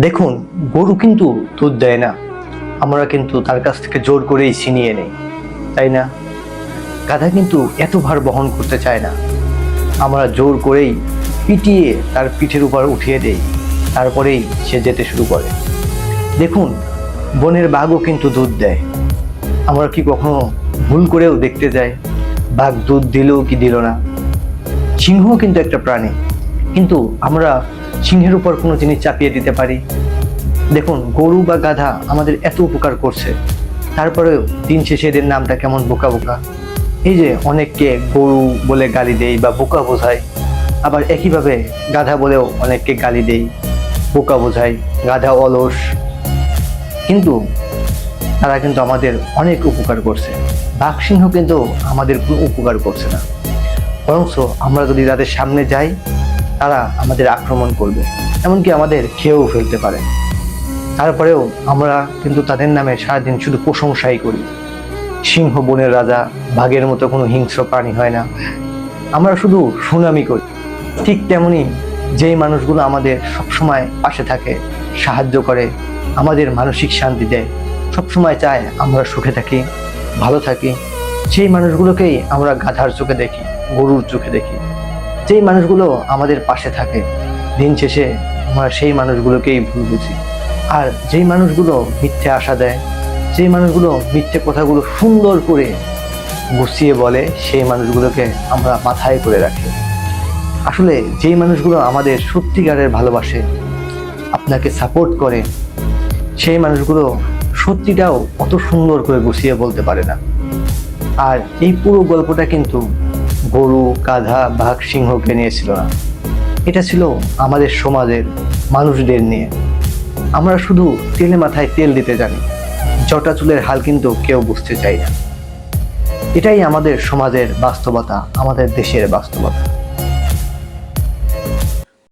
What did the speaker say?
দেখুন, গরু কিন্তু দুধ দেয় না, আমরা কিন্তু তার কাছ থেকে জোর করেই ছিনিয়ে নেই, তাই না? গাধা কিন্তু এত ভার বহন করতে চায় না, আমরা জোর করেই পিটিয়ে তার পিঠের উপর উঠিয়ে দেই, তারপরেই সে যেতে শুরু করে। দেখুন, বনের বাঘও কিন্তু দুধ দেয়, আমরা কি কখনো ভুল করেও দেখতে যাই বাঘ দুধ দিল কি দিল না? সিংহ কিন্তু একটা প্রাণী, কিন্তু আমরা সিংহের উপর কোনো জিনিস চাপিয়ে দিতে পারি? দেখুন, গরু বা গাধা আমাদের এত উপকার করছে, তারপরেও দিন শেষে এদের নামটা কেমন বোকা বোকা। এই যে অনেককে গরু বলে গালি দেই বা বোকা বোঝাই, আবার একইভাবে গাধা বলেও অনেককে গালি দেই, বোকা বোঝাই, গাধা অলস। কিন্তু তারা কিন্তু আমাদের অনেক উপকার করছে। বাঘ সিংহ কিন্তু আমাদের কোনো উপকার করছে না, বরঞ্চ আমরা যদি তাদের সামনে যাই তারা আমাদের আক্রমণ করবে, এমনকি আমাদের খেয়েও ফেলতে পারে। তারপরেও আমরা কিন্তু তাদের নামে সারাদিন শুধু প্রশংসাই করি। সিংহ বনের রাজা, বাঘের মতো কোনো হিংস্র প্রাণী হয় না, আমরা শুধু সুনামি করি। ঠিক তেমনি যেই মানুষগুলো আমাদের সবসময় পাশে থাকে, সাহায্য করে, আমাদের মানসিক শান্তি দেয়, সবসময় চায় আমরা সুখে থাকি, ভালো থাকি, সেই মানুষগুলোকেই আমরা গাধার চোখে দেখি, গরুর চোখে দেখি। যেই মানুষগুলো আমাদের পাশে থাকে, দিন শেষে আমরা সেই মানুষগুলোকেই ভুল বুঝি। আর যেই মানুষগুলো মিথ্যে আশা দেয়, যেই মানুষগুলো মিথ্যে কথাগুলো সুন্দর করে গুছিয়ে বলে, সেই মানুষগুলোকে আমরা মাথায় করে রাখি। আসলে যেই মানুষগুলো আমাদের সত্যিকারের ভালোবাসে, আপনাকে সাপোর্ট করে, সেই মানুষগুলো সত্যিটাও অত সুন্দর করে গুছিয়ে বলতে পারে না। আর এই পুরো গল্পটা কিন্তু গরু, গাধা, বাঘ, সিংহকে নিয়ে ছিল না, এটা ছিল আমাদের সমাজের মানুষদের নিয়ে। আমরা শুধু তেলে মাথায় তেল দিতে জানি, জটা চুলের হাল কিন্তু কেউ বুঝতে চাই না। এটাই আমাদের সমাজের বাস্তবতা, আমাদের দেশের বাস্তবতা।